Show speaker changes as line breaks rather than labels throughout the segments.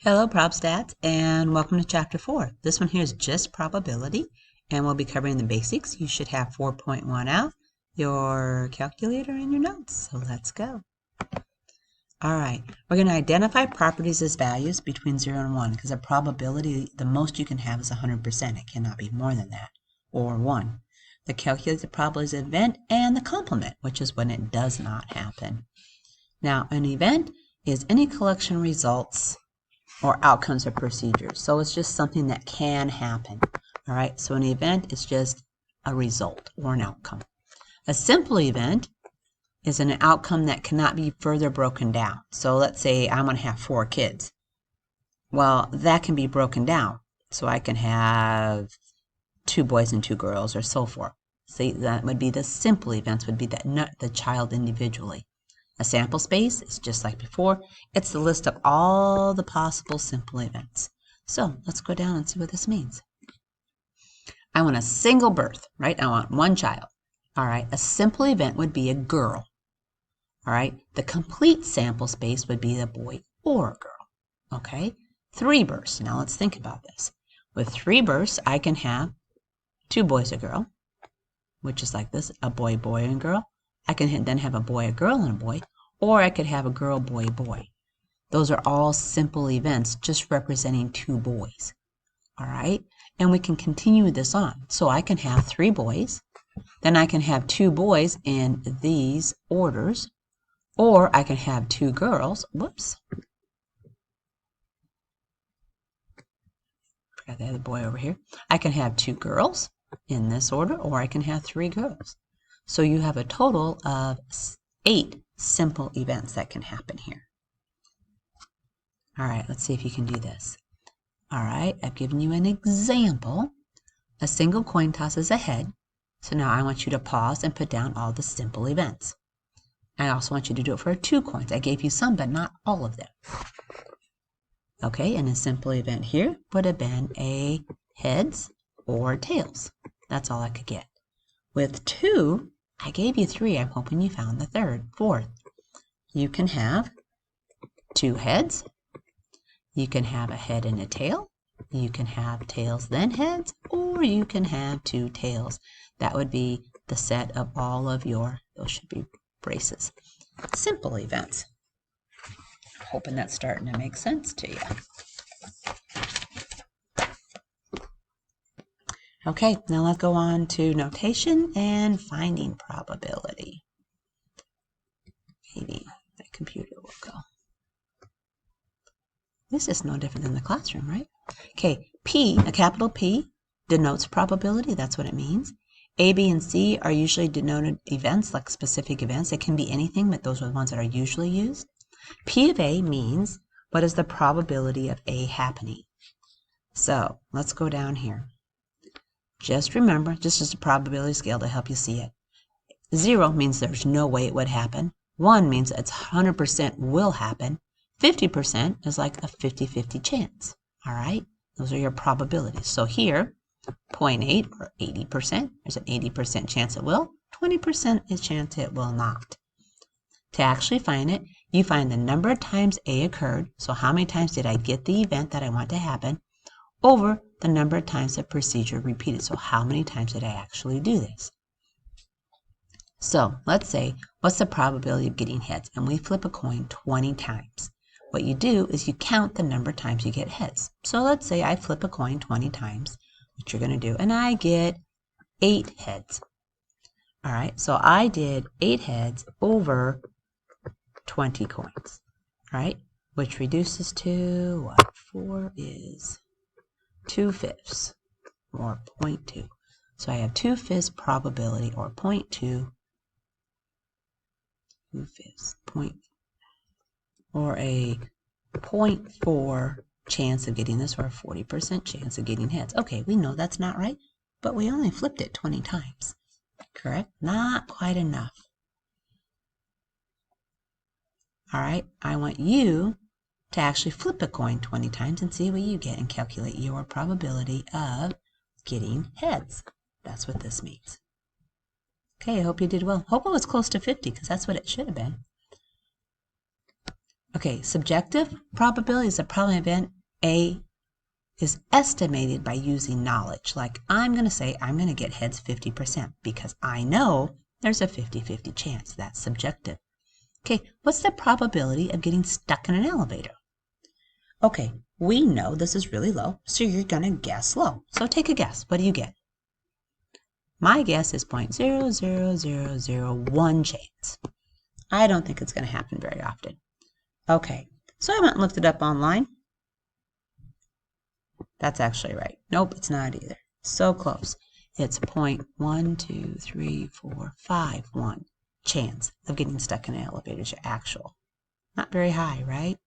Hello, ProbStats, and welcome to Chapter 4. This one here is just probability, and we'll be covering the basics. You should have 4.1 out, your calculator, and your notes. So let's go. All right, we're going to identify properties as values between 0 and 1, because a probability, the most you can have is 100%. It cannot be more than that, or 1. The calculate the probability of event and the complement, which is when it does not happen. Now, an event is any collection of results or outcomes or procedures. So it's just something that can happen. All right, so an event is just a result or an outcome. A simple event is an outcome that cannot be further broken down. So let's say I'm going to have 4 kids. Well, that can be broken down. So I can have 2 boys and 2 girls or so forth. See, that would be the simple events, would be that not the child individually. A sample space is just like before. It's the list of all the possible simple events. So let's go down and see what this means. I want a single birth, right? I want one child. All right, a simple event would be a girl. All right, the complete sample space would be a boy or a girl. Okay, 3 births. Now let's think about this. With 3 births, I can have 2 boys, a girl, which is like this, a boy, boy, and girl. I can then have a boy, a girl, and a boy, or I could have a girl, boy, boy. Those are all simple events just representing 2 boys. All right, and we can continue this on. So I can have 3 boys, then I can have 2 boys in these orders, or I can have 2 girls. Whoops. Forgot the other boy over here. I can have 2 girls in this order, or I can have 3 girls. So you have a total of 8 simple events that can happen here. All right, let's see if you can do this. All right, I've given you an example. A single coin toss is a head. So now I want you to pause and put down all the simple events. I also want you to do it for 2 coins. I gave you some, but not all of them. Okay, and a simple event here would have been a heads or tails. That's all I could get. With 2, I gave you 3. I'm hoping you found the 4th. You can have 2 heads. You can have a head and a tail. You can have tails then heads, or you can have 2 tails. That would be the set of all of your, those should be braces, simple events. Hoping that's starting to make sense to you. Okay, now let's go on to notation and finding probability. Maybe the computer will go. This is no different than the classroom, right? Okay, P, a capital P, denotes probability. That's what it means. A, B, and C are usually denoted events, like specific events. It can be anything, but those are the ones that are usually used. P of A means what is the probability of A happening. So let's go down here. Just remember, just as a probability scale to help you see it. 0 means there's no way it would happen. 1 means it's 100% will happen. 50% is like a 50-50 chance. All right, those are your probabilities. So here, 0.8 or 80%, there's an 80% chance it will, 20% is chance it will not. To actually find it, you find the number of times A occurred, so how many times did I get the event that I want to happen, over the number of times the procedure repeated. So how many times did I actually do this? So let's say, what's the probability of getting heads? And we flip a coin 20 times. What you do is you count the number of times you get heads. So let's say I flip a coin 20 times, which you're going to do, and I get 8 heads. All right, so I did 8 heads over 20 coins, right? Which reduces to what? 4 is 2/5 or 0.2. So I have 2/5 probability, or 0.2, 2/5 point, or a 0.4 chance of getting this, or a 40% chance of getting heads. Okay, we know that's not right, but we only flipped it 20 times. Correct? Not quite enough. All right, I want you to actually flip a coin 20 times and see what you get and calculate your probability of getting heads. That's what this means. Okay, I hope you did well. Hope it was close to 50, because that's what it should have been. Okay, subjective probability is a problem event A is estimated by using knowledge. Like I'm going to say I'm going to get heads 50% because I know there's a 50-50 chance. That's subjective. Okay, what's the probability of getting stuck in an elevator? Okay, we know this is really low, so you're going to guess low. So take a guess. What do you get? My guess is 0.00001 chance. I don't think it's going to happen very often. Okay, so I went and looked it up online. That's actually right. Nope, it's not either. So close. It's 0.12345 chance of getting stuck in an elevator is your actual. Not very high, right?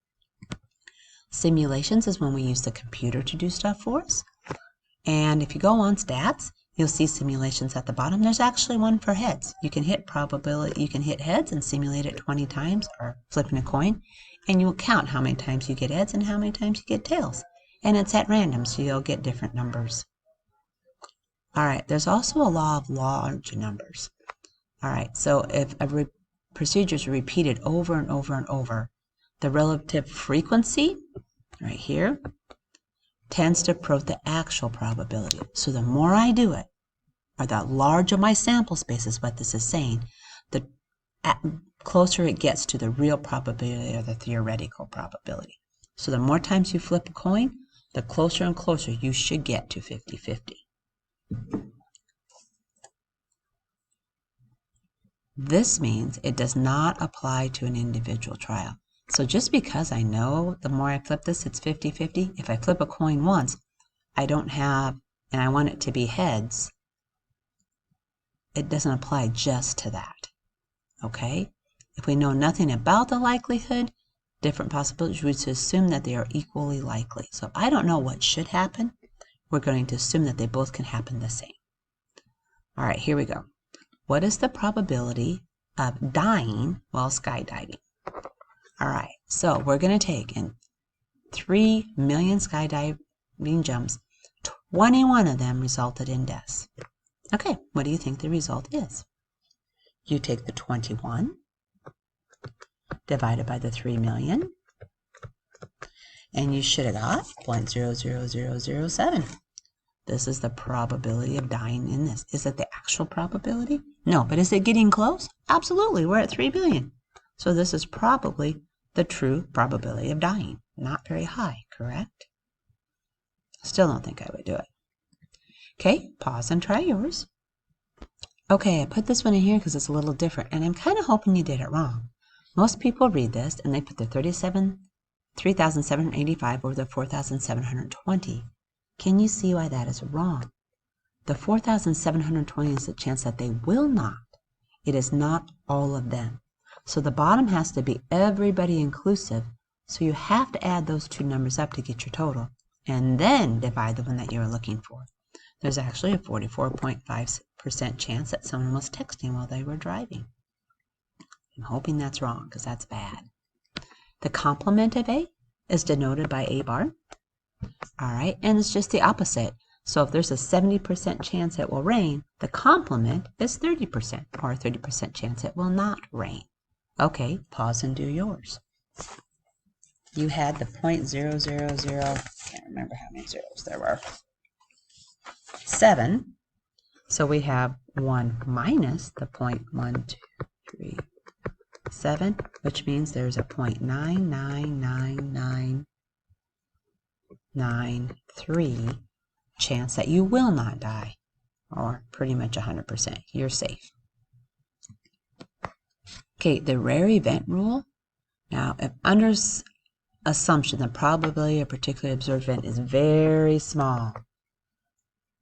Simulations is when we use the computer to do stuff for us. And if you go on stats, you'll see simulations at the bottom. There's actually one for heads. You can hit probability, you can hit heads and simulate it 20 times or flipping a coin, and you'll count how many times you get heads and how many times you get tails. And it's at random, so you'll get different numbers. All right, there's also a law of large numbers. All right, so if a procedure is repeated over and over and over, the relative frequency, right here, tends to approach the actual probability. So the more I do it, or the larger my sample space is what this is saying, the closer it gets to the real probability or the theoretical probability. So the more times you flip a coin, the closer and closer you should get to 50-50. This means it does not apply to an individual trial. So just because I know the more I flip this, it's 50-50, if I flip a coin once, I don't have, and I want it to be heads, it doesn't apply just to that. Okay? If we know nothing about the likelihood, different possibilities, we should assume that they are equally likely. So if I don't know what should happen, we're going to assume that they both can happen the same. All right, here we go. What is the probability of dying while skydiving? All right, so we're going to take in 3 million skydiving jumps, 21 of them resulted in deaths. Okay, what do you think the result is? You take the 21 divided by the 3 million, and you should have got 0.00007. This is the probability of dying in this. Is it the actual probability? No, but is it getting close? Absolutely, we're at 3 billion. So this is probably the true probability of dying. Not very high, correct? Still don't think I would do it. Okay, pause and try yours. Okay, I put this one in here because it's a little different, and I'm kind of hoping you did it wrong. Most people read this, and they put the 3,785 over the 4,720. Can you see why that is wrong? The 4,720 is the chance that they will not. It is not all of them. So the bottom has to be everybody inclusive, so you have to add those two numbers up to get your total, and then divide the one that you're looking for. There's actually a 44.5% chance that someone was texting while they were driving. I'm hoping that's wrong because that's bad. The complement of A is denoted by A bar. All right, and it's just the opposite. So if there's a 70% chance it will rain, the complement is 30%, or a 30% chance it will not rain. Okay, pause and do yours. You had the 0.000, can't remember how many zeros there were, 7. So we have 1 minus the 0.1237, which means there's a 0.999993 chance that you will not die, or pretty much 100%. You're safe. Okay, the rare event rule. Now, if under assumption the probability of a particular observed event is very small,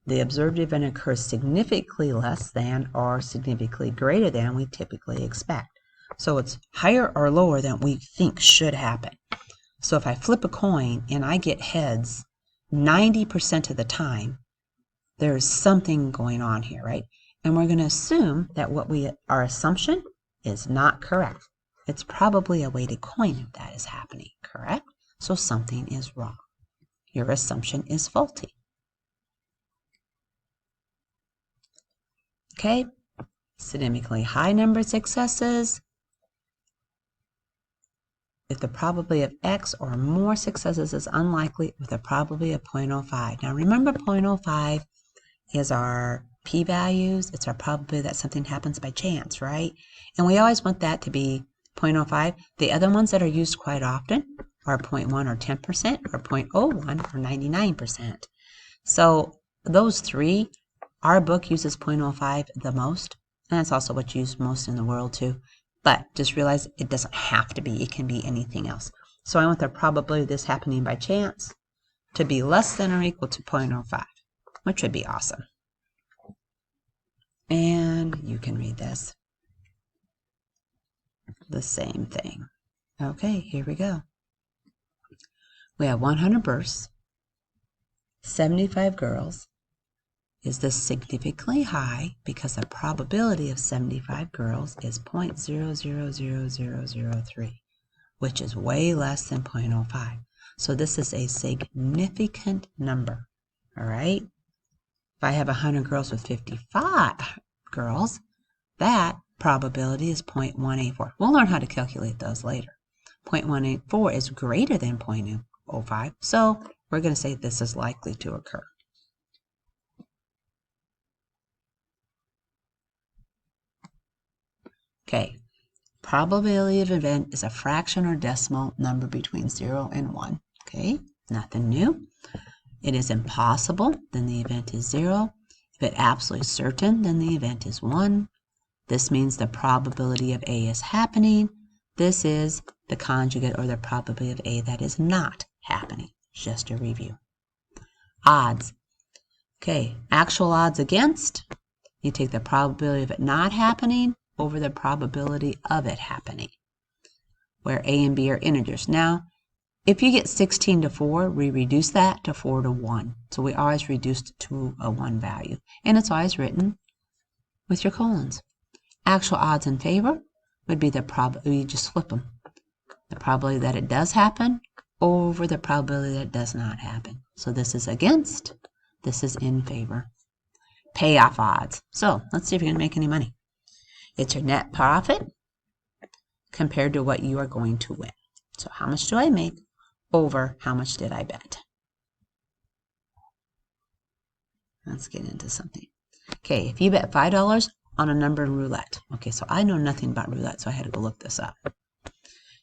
the observed event occurs significantly less than or significantly greater than we typically expect. So it's higher or lower than we think should happen. So if I flip a coin and I get heads 90% of the time, there's something going on here, right? And we're going to assume that our assumption is not correct. It's probably a weighted coin if that is happening, correct? So something is wrong. Your assumption is faulty. Okay, significantly high number of successes, if the probability of X or more successes is unlikely with a probability of 0.05. Now remember 0.05 is our p-values. It's our probability that something happens by chance, right? And we always want that to be 0.05. The other ones that are used quite often are 0.1 or 10% or 0.01 or 99%. So those three, our book uses 0.05 the most, and that's also what's used most in the world too. But just realize it doesn't have to be. It can be anything else. So I want the probability of this happening by chance to be less than or equal to 0.05, which would be awesome. And you can read this. The same thing. Okay, here we go. We have 100 births, 75 girls. Is this significantly high because the probability of 75 girls is 0.000003, which is way less than 0.05. So this is a significant number, all right? If I have 100 girls with 55 girls, that probability is 0.184. We'll learn how to calculate those later. 0.184 is greater than 0.05, so we're going to say this is likely to occur. Okay, probability of event is a fraction or decimal number between 0 and 1. Okay, nothing new. It is impossible, then the event is 0. If it's absolutely certain, then the event is 1. This means the probability of A is happening. This is the conjugate or the probability of A that is not happening. Just a review. Odds. Okay, actual odds against. You take the probability of it not happening over the probability of it happening, where A and B are integers. Now, if you get 16 to 4, we reduce that to 4 to 1. So we always reduce it to a 1 value. And it's always written with your colons. Actual odds in favor would be the probability, you just flip them. The probability that it does happen over the probability that it does not happen. So this is against, this is in favor. Payoff odds. So let's see if you're going to make any money. It's your net profit compared to what you are going to win. So how much do I make over how much did I bet? Let's get into something. Okay, if you bet $5 on a number in roulette. Okay, so I know nothing about roulette, so I had to go look this up.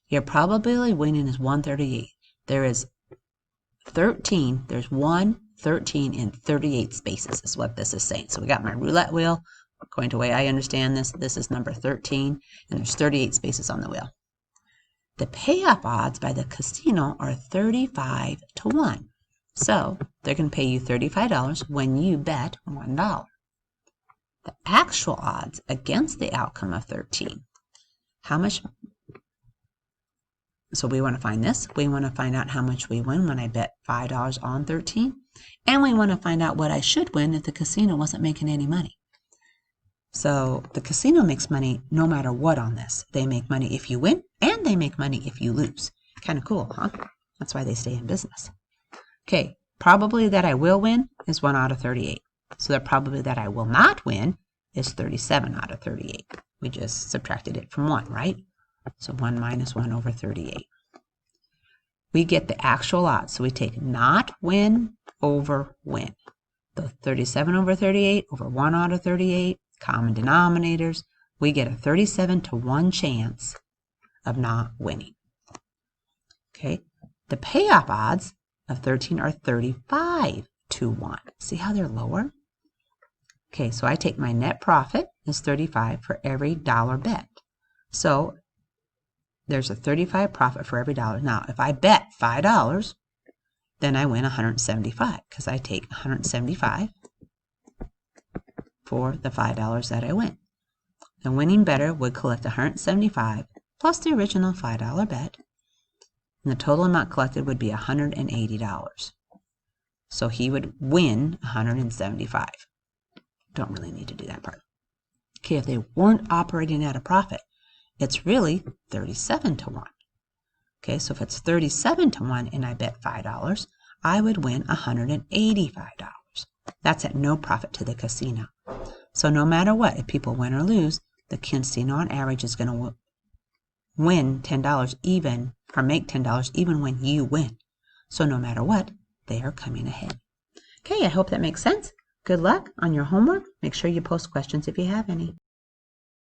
Your probability of winning is 138. There is 13, there's 1, 13, and 38 spaces is what this is saying. So we got my roulette wheel. According to the way I understand this, this is number 13, and there's 38 spaces on the wheel. The payoff odds by the casino are 35 to 1. So they're going to pay you $35 when you bet $1. The actual odds against the outcome of 13. How much? So we want to find this. We want to find out how much we win when I bet $5 on 13. And we want to find out what I should win if the casino wasn't making any money. So the casino makes money no matter what on this. They make money if you win, and they make money if you lose. Kind of cool, huh? That's why they stay in business. Okay, probability that I will win is 1 out of 38. So the probability that I will not win is 37 out of 38. We just subtracted it from 1, right? So 1 minus 1 over 38. We get the actual odds. So we take not win over win. The 37 over 38 over 1 out of 38. Common denominators, we get a 37 to 1 chance of not winning. Okay, the payoff odds of 13 are 35 to 1. See how they're lower? Okay, so I take my net profit is 35 for every dollar bet. So there's a 35 profit for every dollar. Now, if I bet $5, then I win 175 because I take 175 for the $5 that I win. The winning bettor would collect 175 plus the original $5 bet, and the total amount collected would be $180. So he would win 175. Don't really need to do that part. Okay, if they weren't operating at a profit, it's really 37 to 1. Okay, so if it's 37 to 1 and I bet $5, I would win $185. That's at no profit to the casino. So no matter what, if people win or lose, the casino on average is going to win $10 even or make $10 even when you win. So no matter what, they are coming ahead. Okay, I hope that makes sense. Good luck on your homework. Make sure you post questions if you have any.